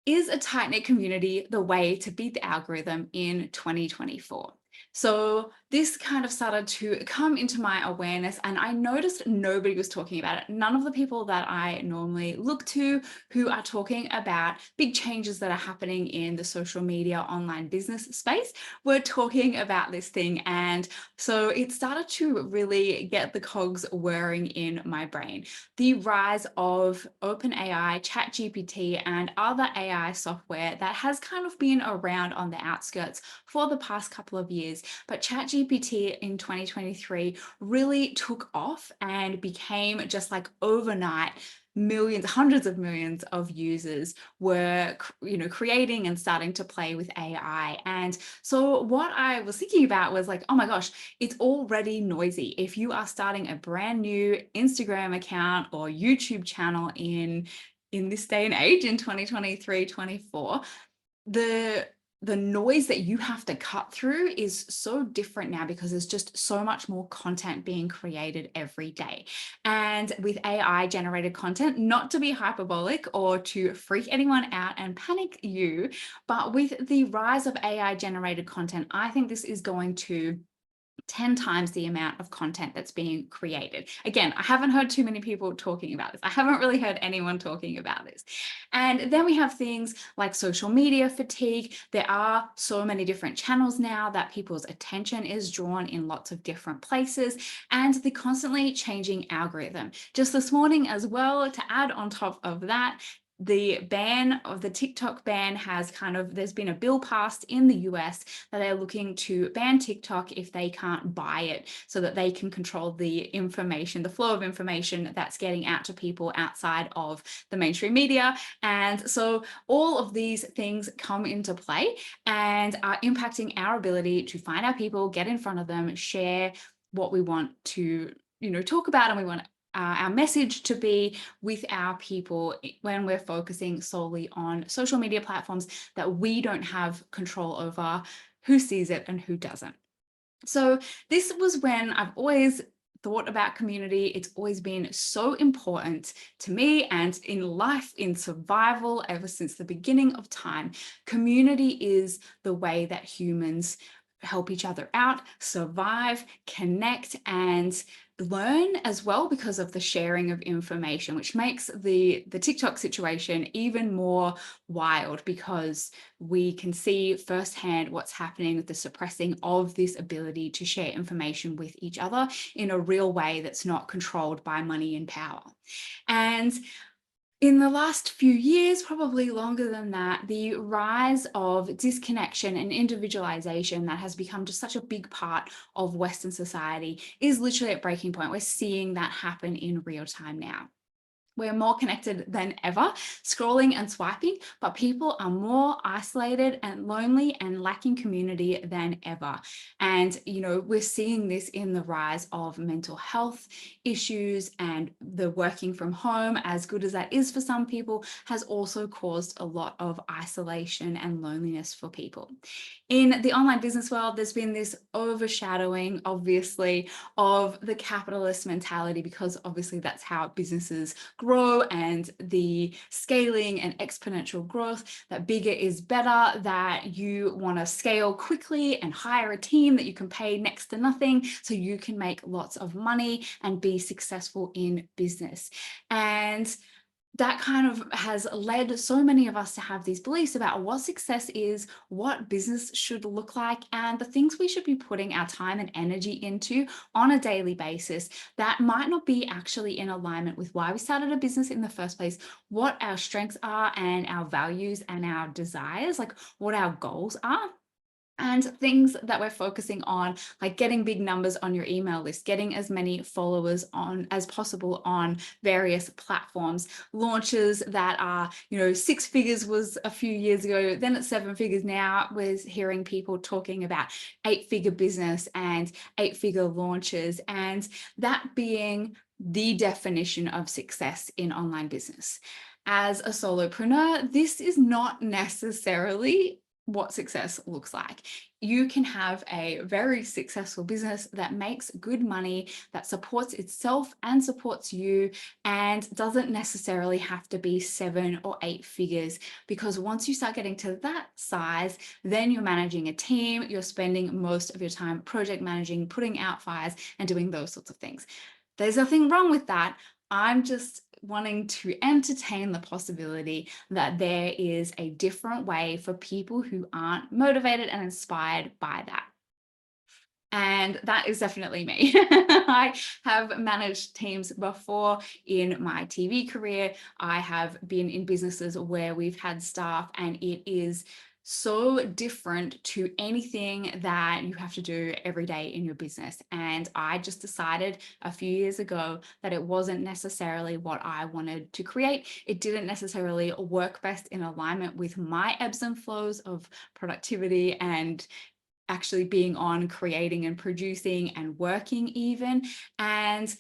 Is a tight-knit community the way to beat the algorithm in 2024? So this kind of started to come into my awareness, and I noticed nobody was talking about it. None of the people that I normally look to who are talking about big changes that are happening in the social media online business space were talking about this thing. And so it started to really get the cogs whirring in my brain. The rise of OpenAI, ChatGPT, and other AI software that has kind of been around on the outskirts for the past couple of years. But ChatGPT in 2023 really took off and became just like overnight millions, hundreds of millions of users were creating and starting to play with AI. And so what I was thinking about was like, oh my gosh, it's already noisy. If you are starting a brand new Instagram account or YouTube channel in this day and age, in 2023, 24, the noise that you have to cut through is so different now because there's just so much more content being created every day. And with AI generated content, not to be hyperbolic or to freak anyone out and panic you, but with the rise of AI generated content, I think this is going to 10 times the amount of content that's being created. Again, I haven't heard too many people talking about this. I haven't really heard anyone talking about this. And then we have things like social media fatigue. There are so many different channels now that people's attention is drawn in lots of different places, and the constantly changing algorithm. Just this morning as well, to add on top of that, the ban of the TikTok ban there's been a bill passed in the US that they're looking to ban TikTok if they can't buy it so that they can control the information, the flow of information that's getting out to people outside of the mainstream media. And so all of these things come into play and are impacting our ability to find our people, get in front of them, share what we want to, talk about, and we want our message to be with our people when we're focusing solely on social media platforms that we don't have control over who sees it and who doesn't. So this was when I've always thought about community. It's always been so important to me and in life, in survival, ever since the beginning of time. Community is the way that humans help each other out, survive, connect, and learn as well because of the sharing of information, which makes the TikTok situation even more wild because we can see firsthand what's happening with the suppressing of this ability to share information with each other in a real way that's not controlled by money and power. And in the last few years, probably longer than that, the rise of disconnection and individualization that has become just such a big part of Western society is literally at breaking point. We're seeing that happen in real time now. We're more connected than ever, scrolling and swiping, but people are more isolated and lonely and lacking community than ever. And, we're seeing this in the rise of mental health issues, and the working from home, as good as that is for some people, has also caused a lot of isolation and loneliness for people. In the online business world, there's been this overshadowing, obviously, of the capitalist mentality, because obviously that's how businesses grow, and the scaling and exponential growth, that bigger is better, that you want to scale quickly and hire a team that you can pay next to nothing so you can make lots of money and be successful in business. And that kind of has led so many of us to have these beliefs about what success is, what business should look like, and the things we should be putting our time and energy into on a daily basis that might not be actually in alignment with why we started a business in the first place, what our strengths are and our values and our desires, like what our goals are. And things that we're focusing on, like getting big numbers on your email list, getting as many followers on as possible on various platforms, launches that are, 6 figures was a few years ago, then it's 7 figures now. We're hearing people talking about 8-figure business and 8-figure launches, and that being the definition of success in online business. As a solopreneur, this is not necessarily what success looks like. You can have a very successful business that makes good money, that supports itself and supports you, and doesn't necessarily have to be 7 or 8 figures. Because once you start getting to that size, then you're managing a team, you're spending most of your time project managing, putting out fires, and doing those sorts of things. There's nothing wrong with that. I'm just wanting to entertain the possibility that there is a different way for people who aren't motivated and inspired by that. And that is definitely me. I have managed teams before in my TV career. I have been in businesses where we've had staff, and it is so different to anything that you have to do every day in your business. And I just decided a few years ago that it wasn't necessarily what I wanted to create. It didn't necessarily work best in alignment with my ebbs and flows of productivity and actually being on creating and producing and working even. And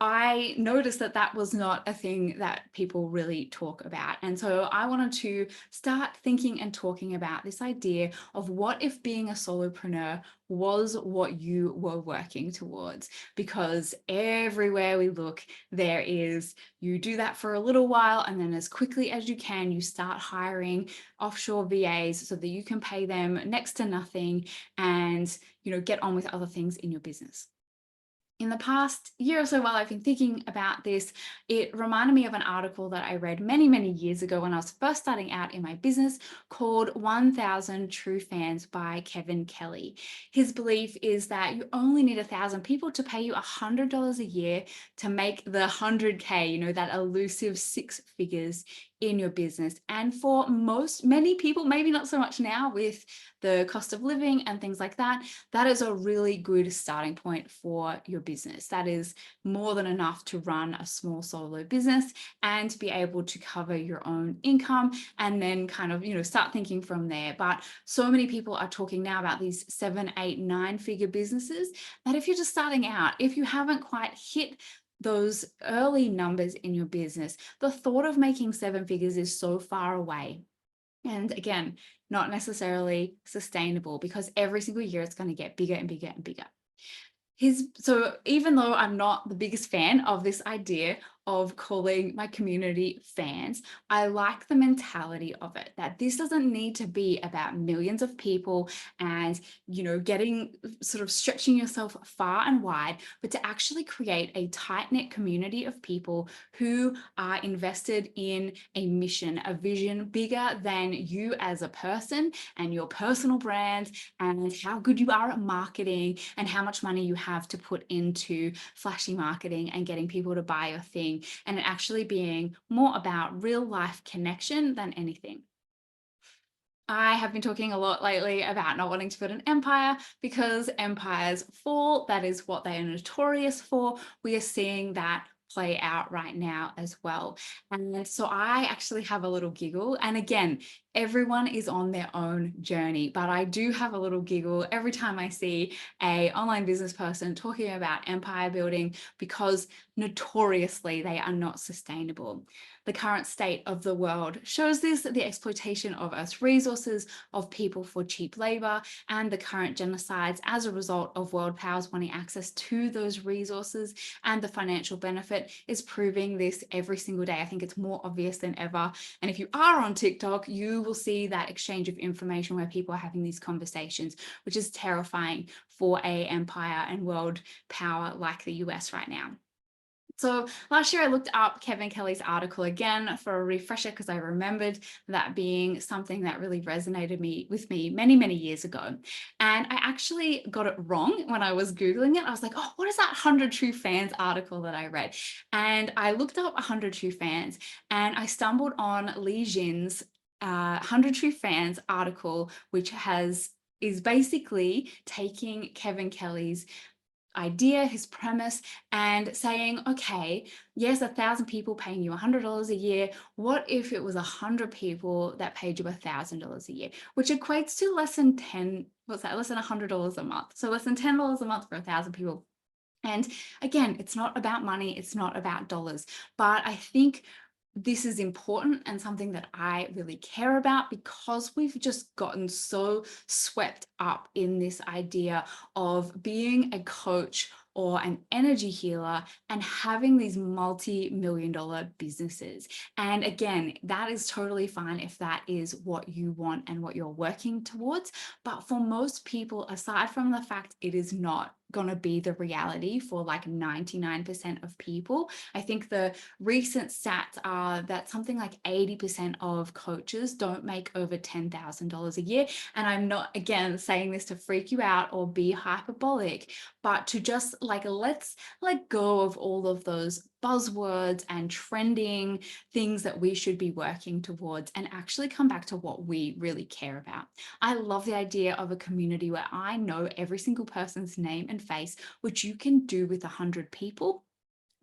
I noticed that that was not a thing that people really talk about. And so I wanted to start thinking and talking about this idea of what if being a solopreneur was what you were working towards? Because everywhere we look, there is, you do that for a little while, and then as quickly as you can, you start hiring offshore VAs so that you can pay them next to nothing and, get on with other things in your business. In the past year or so, while I've been thinking about this, it reminded me of an article that I read many, many years ago when I was first starting out in my business, called 1000 True Fans by Kevin Kelly. His belief is that you only need 1,000 people to pay you $100 a year to make the 100K, that elusive 6 figures in your business. And for many people, maybe not so much now with the cost of living and things like that, that is a really good starting point for your business. That is more than enough to run a small solo business and to be able to cover your own income, and then kind of, start thinking from there. But so many people are talking now about these 7, 8, 9-figure businesses that if you're just starting out, if you haven't quite hit those early numbers in your business, the thought of making 7 figures is so far away. And again, not necessarily sustainable, because every single year it's going to get bigger and bigger and bigger. So even though I'm not the biggest fan of this idea of calling my community fans, I like the mentality of it, that this doesn't need to be about millions of people and, getting sort of stretching yourself far and wide, but to actually create a tight-knit community of people who are invested in a mission, a vision bigger than you as a person and your personal brand and how good you are at marketing and how much money you have to put into flashy marketing and getting people to buy your thing, and it actually being more about real life connection than anything. I have been talking a lot lately about not wanting to build an empire, because empires fall. That is what they are notorious for. We are seeing that play out right now as well. And so I actually have a little giggle. And again, everyone is on their own journey, but I do have a little giggle every time I see a online business person talking about empire building, because notoriously they are not sustainable. The current state of the world shows this, the exploitation of Earth's resources, of people for cheap labor, and the current genocides as a result of world powers wanting access to those resources, and the financial benefit is proving this every single day. I think it's more obvious than ever. And if you are on TikTok, you will see that exchange of information where people are having these conversations, which is terrifying for an empire and world power like the US right now. So last year I looked up Kevin Kelly's article again for a refresher, because I remembered that being something that really resonated with me many, many years ago. And I actually got it wrong when I was Googling it. I was like, oh, what is that 100 True Fans article that I read? And I looked up 100 True Fans, and I stumbled on Li Jin's 100 True Fans article, which is basically taking Kevin Kelly's idea, his premise, and saying, okay, yes, 1,000 people paying you $100 a year. What if it was 100 people that paid you $1,000 a year, which equates to less than $100 a month. So less than $10 a month for 1,000 people. And again, it's not about money, it's not about dollars, but I think this is important and something that I really care about, because we've just gotten so swept up in this idea of being a coach or an energy healer and having these multi-million-dollar businesses. And again, that is totally fine if that is what you want and what you're working towards. But for most people, aside from the fact it is not going to be the reality for like 99% of people, I think the recent stats are that something like 80% of coaches don't make over $10,000 a year. And I'm not, again, saying this to freak you out or be hyperbolic, but to just like, let's let go of all of those buzzwords and trending things that we should be working towards and actually come back to what we really care about. I love the idea of a community where I know every single person's name and face, which you can do with 100 people.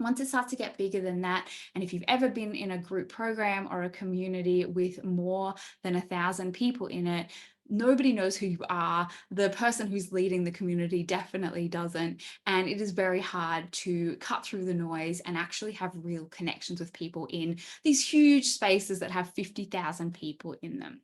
Once it starts to get bigger than that, and if you've ever been in a group program or a community with more than 1,000 people in it, nobody knows who you are. The person who's leading the community definitely doesn't. And it is very hard to cut through the noise and actually have real connections with people in these huge spaces that have 50,000 people in them.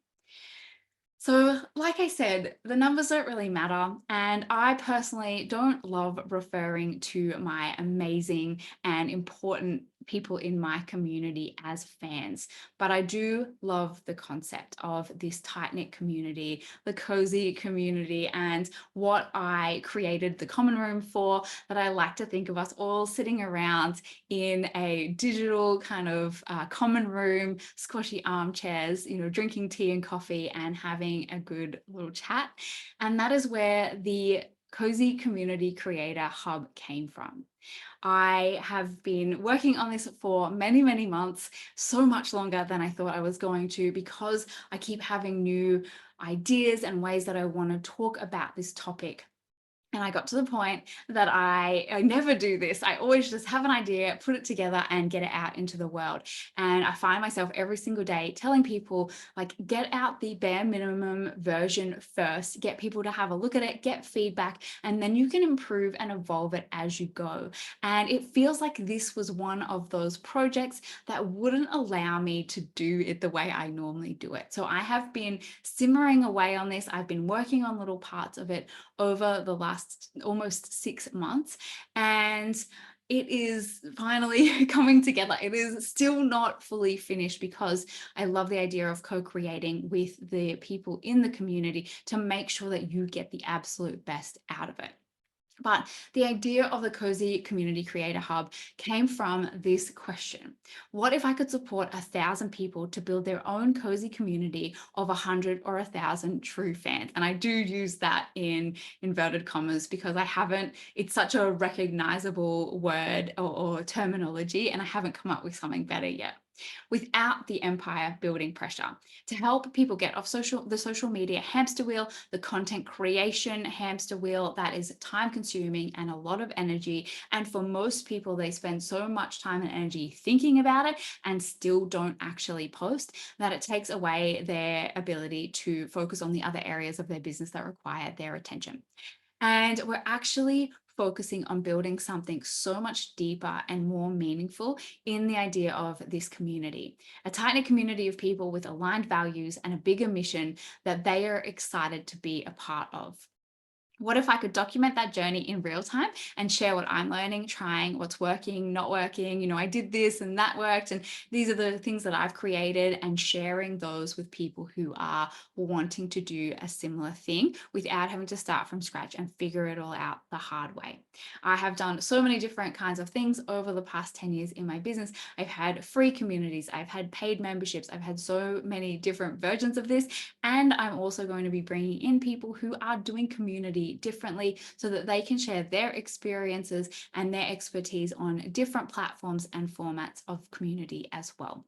So, like I said, the numbers don't really matter. And I personally don't love referring to my amazing and important people in my community as fans, but I do love the concept of this tight-knit community, the cozy community, and what I created the common room for, that I like to think of us all sitting around in a digital kind of common room, squashy armchairs, drinking tea and coffee and having a good little chat. And that is where the Cozy Community Creator Hub came from. I have been working on this for many, many months, so much longer than I thought I was going to, because I keep having new ideas and ways that I want to talk about this topic. And I got to the point that I never do this. I always just have an idea, put it together and get it out into the world. And I find myself every single day telling people, like, get out the bare minimum version first, get people to have a look at it, get feedback, and then you can improve and evolve it as you go. And it feels like this was one of those projects that wouldn't allow me to do it the way I normally do it. So I have been simmering away on this. I've been working on little parts of it over the last almost 6 months, and it is finally coming together. It is still not fully finished, because I love the idea of co-creating with the people in the community to make sure that you get the absolute best out of it. But the idea of the Cozy Community Creator Hub came from this question: what if I could support 1,000 people to build their own cozy community of 100 or 1,000 true fans? And I do use that in inverted commas, because it's such a recognizable word or terminology, and I haven't come up with something better yet. Without the empire building pressure, to help people get off the social media hamster wheel, the content creation hamster wheel that is time consuming and a lot of energy. And for most people, they spend so much time and energy thinking about it and still don't actually post, that it takes away their ability to focus on the other areas of their business that require their attention. And we're actually focusing on building something so much deeper and more meaningful in the idea of this community, a tight-knit community of people with aligned values and a bigger mission that they are excited to be a part of. What if I could document that journey in real time and share what I'm learning, trying, what's working, not working? I did this and that worked, and these are the things that I've created, and sharing those with people who are wanting to do a similar thing without having to start from scratch and figure it all out the hard way. I have done so many different kinds of things over the past 10 years in my business. I've had free communities, I've had paid memberships, I've had so many different versions of this. And I'm also going to be bringing in people who are doing community differently, so that they can share their experiences and their expertise on different platforms and formats of community as well.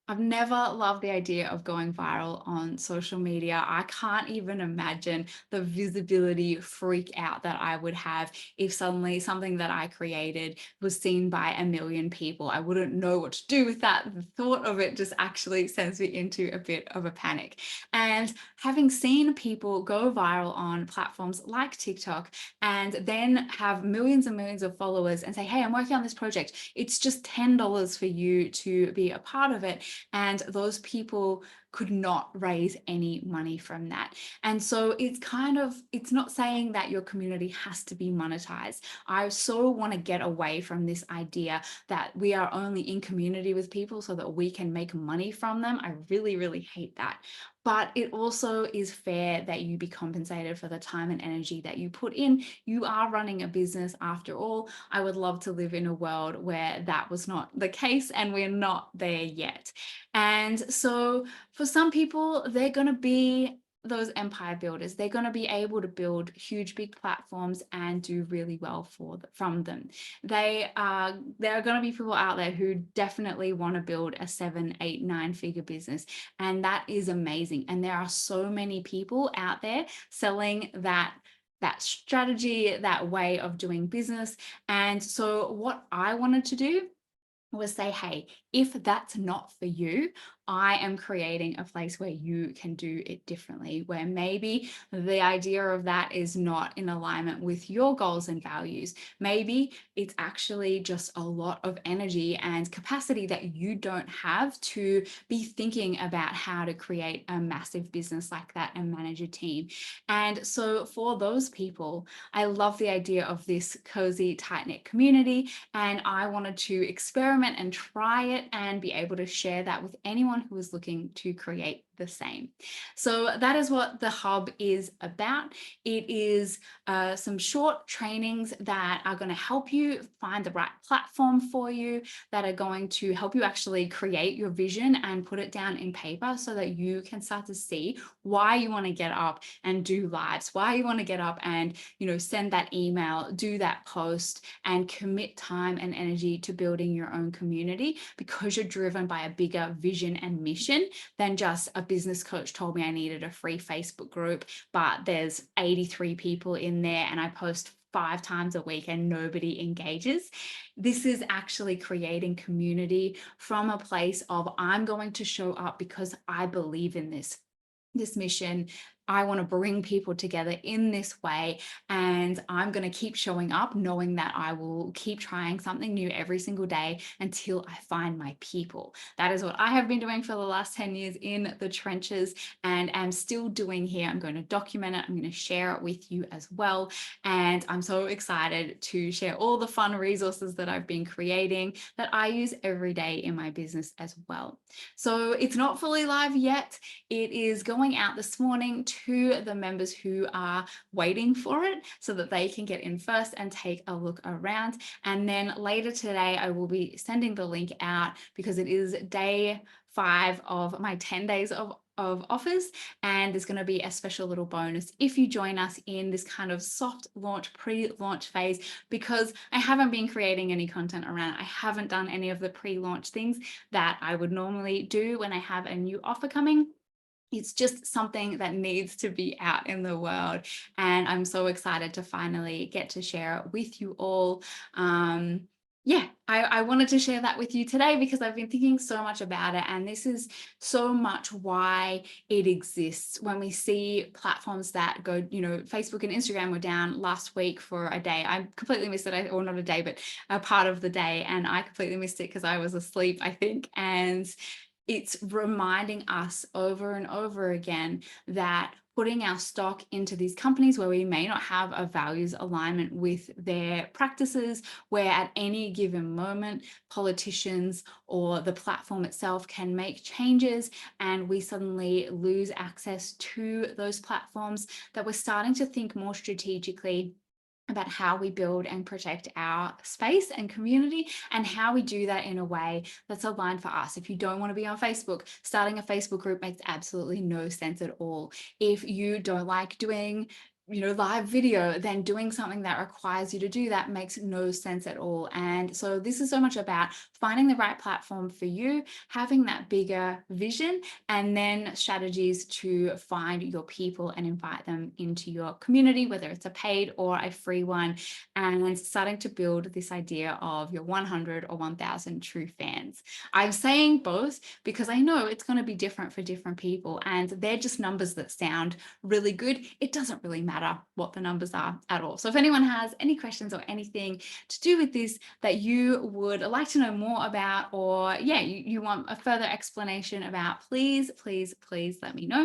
I've never loved the idea of going viral on social media. I can't even imagine the visibility freak out that I would have if suddenly something that I created was seen by a million people. I wouldn't know what to do with that. The thought of it just actually sends me into a bit of a panic. And having seen people go viral on platforms like TikTok and then have millions and millions of followers and say, hey, I'm working on this project. It's just $10 for you to be a part of it, and those people could not raise any money from that. And so it's kind of, it's not saying that your community has to be monetized. I so want to get away from this idea that we are only in community with people so that we can make money from them. I really, really hate that. But it also is fair that you be compensated for the time and energy that you put in. You are running a business after all. I would love to live in a world where that was not the case, and we're not there yet. And so for some people, they're going to be those empire builders. They're going to be able to build huge, big platforms and do really well from them. There are going to be people out there who definitely want to build a 7, 8, 9 figure business. And that is amazing. And there are so many people out there selling that strategy, that way of doing business. And so what I wanted to do was say, hey, if that's not for you, I am creating a place where you can do it differently, where maybe the idea of that is not in alignment with your goals and values. Maybe it's actually just a lot of energy and capacity that you don't have to be thinking about how to create a massive business like that and manage a team. And so for those people, I love the idea of this cozy, tight-knit community, and I wanted to experiment and try it and be able to share that with anyone who is looking to create the same. So that is what the hub is about. It is some short trainings that are going to help you find the right platform for you, that are going to help you actually create your vision and put it down in paper so that you can start to see why you want to get up and do lives, why you want to get up and, send that email, do that post, and commit time and energy to building your own community, because you're driven by a bigger vision and mission than just a business coach told me I needed a free Facebook group, but there's 83 people in there and I post 5 times a week and nobody engages. This is actually creating community from a place of, I'm going to show up because I believe in this mission. I want to bring people together in this way, and I'm going to keep showing up knowing that I will keep trying something new every single day until I find my people. That is what I have been doing for the last 10 years in the trenches, and am still doing here. I'm going to document it. I'm going to share it with you as well. And I'm so excited to share all the fun resources that I've been creating that I use every day in my business as well. So it's not fully live yet. It is going out this morning to the members who are waiting for it so that they can get in first and take a look around. And then later today, I will be sending the link out because it is day 5 of my 10 days of offers, and there's going to be a special little bonus if you join us in this kind of soft launch, pre-launch phase, because I haven't been creating any content around it. I haven't done any of the pre-launch things that I would normally do when I have a new offer coming. It's just something that needs to be out in the world. And I'm so excited to finally get to share it with you all. I wanted to share that with you today because I've been thinking so much about it. And this is so much why it exists. When we see platforms that go, Facebook and Instagram were down last week for a day. I completely missed it, or not a day, but a part of the day. And I completely missed it because I was asleep, I think. And it's reminding us over and over again that putting our stock into these companies where we may not have a values alignment with their practices, where at any given moment, politicians or the platform itself can make changes and we suddenly lose access to those platforms, that we're starting to think more strategically about how we build and protect our space and community, and how we do that in a way that's aligned for us. If you don't want to be on Facebook, starting a Facebook group makes absolutely no sense at all. If you don't like doing live video, then doing something that requires you to do that makes no sense at all. And so this is so much about finding the right platform for you, having that bigger vision, and then strategies to find your people and invite them into your community, whether it's a paid or a free one, and starting to build this idea of your 100 or 1,000 true fans. I'm saying both because I know it's going to be different for different people, and they're just numbers that sound really good. It doesn't really matter what the numbers are at all. So if anyone has any questions or anything to do with this that you would like to know more about, or yeah, you want a further explanation about, please let me know.